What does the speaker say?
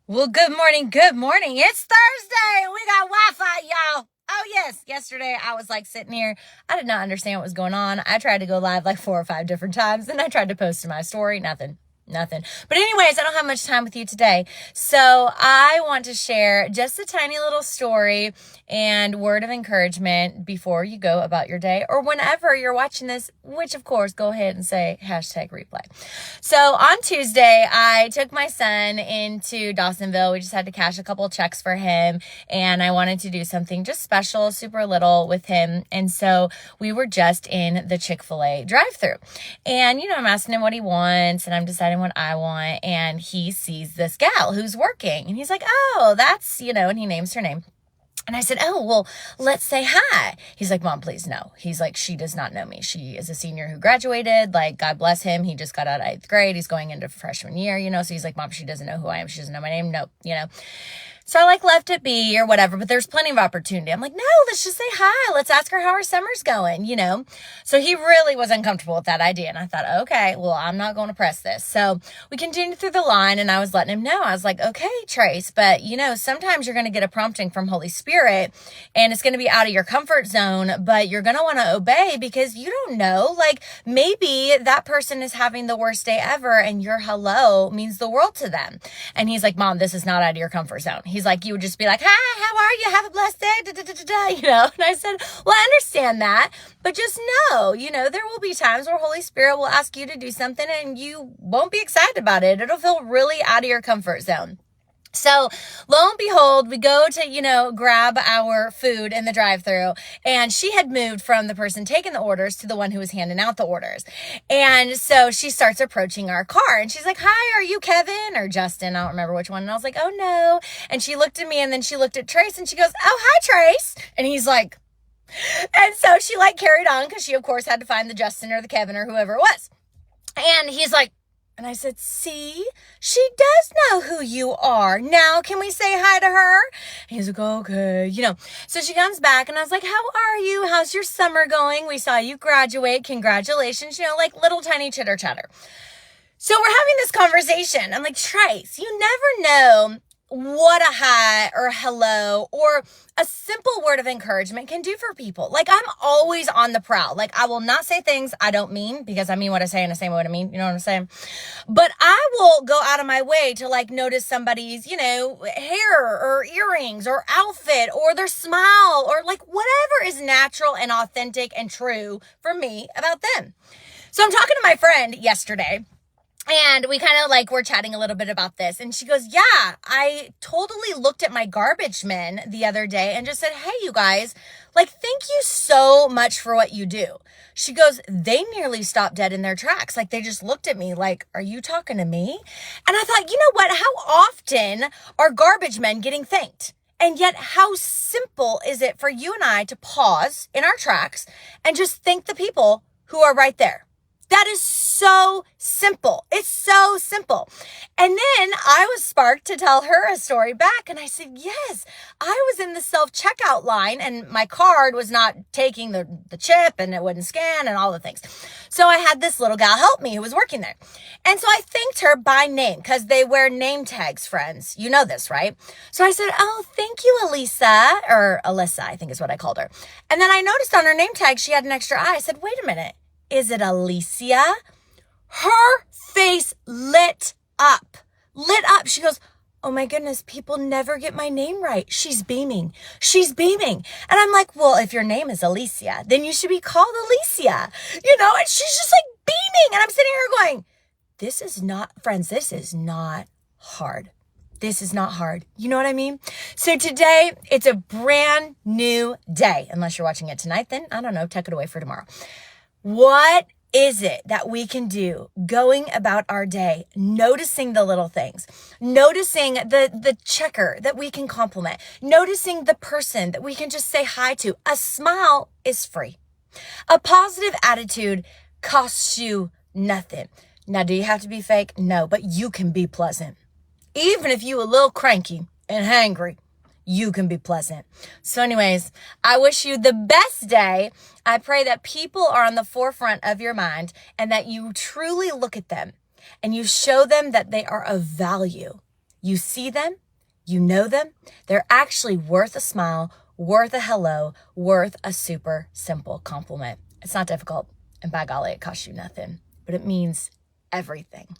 Well, good morning. Good morning. It's Thursday and we got Wi-Fi, y'all. Oh, yes. Yesterday I was like sitting here. I did not understand what was going on. I tried to go live like 4 or 5 different times and I tried to post to my story. Nothing. Nothing. But anyways, I don't have much time with you today. So I want to share just a tiny little story and word of encouragement before you go about your day or whenever you're watching this, which of course, go ahead and say hashtag replay. So on Tuesday, I took my son into Dawsonville. We just had to cash a couple checks for him and I wanted to do something just special, super little with him. And so we were just in the Chick-fil-A drive-thru. And, I'm asking him what he wants and I'm deciding what I want. And he sees this gal who's working and he's like, oh, that's, and he names her name. And I said, oh, well, let's say hi. He's like, Mom, please, no. He's like, she does not know me. She is a senior who graduated. Like, God bless him. He just got out of 8th grade. He's going into freshman year, So he's like, Mom, she doesn't know who I am. She doesn't know my name. Nope, So I left it be or whatever, but there's plenty of opportunity. I'm like, no, let's just say hi. Let's ask her how her summer's going, So he really was uncomfortable with that idea. And I thought, okay, well, I'm not going to press this. So we continued through the line and I was letting him know. I was like, okay, Trace, but sometimes you're going to get a prompting from Holy Spirit and it's going to be out of your comfort zone, but you're going to want to obey because you don't know, maybe that person is having the worst day ever and your hello means the world to them. And he's like, Mom, this is not out of your comfort zone. He's like, you would just be like, hi, how are you? Have a blessed day, And I said, well, I understand that, but just know, there will be times where Holy Spirit will ask you to do something and you won't be excited about it. It'll feel really out of your comfort zone. So lo and behold, we go to, grab our food in the drive-thru and she had moved from the person taking the orders to the one who was handing out the orders. And so she starts approaching our car and she's like, hi, are you Kevin or Justin? I don't remember which one. And I was like, oh no. And she looked at me and then she looked at Trace and she goes, oh, hi, Trace. And he's like, and so she carried on because she of course had to find the Justin or the Kevin or whoever it was. And he's like, and I said, see, she does know who you are. Now, can we say hi to her? And he's like, okay, So she comes back and I was like, how are you? How's your summer going? We saw you graduate. Congratulations. Little tiny chitter chatter. So we're having this conversation. I'm like, Trace, you never know what a hi or hello or a simple word of encouragement can do for people. I'm always on the prowl. I will not say things I don't mean because I mean what I say and I say what I mean. You know what I'm saying? But I will go out of my way to notice somebody's, hair or earrings or outfit or their smile or whatever is natural and authentic and true for me about them. So I'm talking to my friend yesterday. And we kind of were chatting a little bit about this. And she goes, yeah, I totally looked at my garbage men the other day and just said, hey, you guys, thank you so much for what you do. She goes, they nearly stopped dead in their tracks. They just looked at me are you talking to me? And I thought, you know what? How often are garbage men getting thanked? And yet how simple is it for you and I to pause in our tracks and just thank the people who are right there? That is so simple. It's so simple. And then I was sparked to tell her a story back. And I said, yes, I was in the self-checkout line and my card was not taking the chip and it wouldn't scan and all the things. So I had this little gal help me who was working there. And so I thanked her by name because they wear name tags, friends. You know this, right? So I said, oh, thank you, Elisa, or Alyssa, I think is what I called her. And then I noticed on her name tag, she had an extra I. I said, wait a minute. Is it Alicia? Her face lit up. She goes, oh my goodness, people never get my name right. She's beaming. And I'm like, well, if your name is Alicia, then you should be called Alicia, and she's just beaming. And I'm sitting here going, this is not hard. This is not hard. You know what I mean? So today, it's a brand new day. Unless you're watching it tonight, then I don't know, tuck it away for tomorrow. What is it that we can do going about our day, noticing the little things, noticing the checker that we can compliment, noticing the person that we can just say hi to? A smile is free. A positive attitude costs you nothing. Now, do you have to be fake? No, but you can be pleasant. Even if you a little cranky and hangry, you can be pleasant. So anyways, I wish you the best day. I pray that people are on the forefront of your mind and that you truly look at them and you show them that they are of value. You see them, you know them, they're actually worth a smile, worth a hello, worth a super simple compliment. It's not difficult, and by golly, it costs you nothing, but it means everything.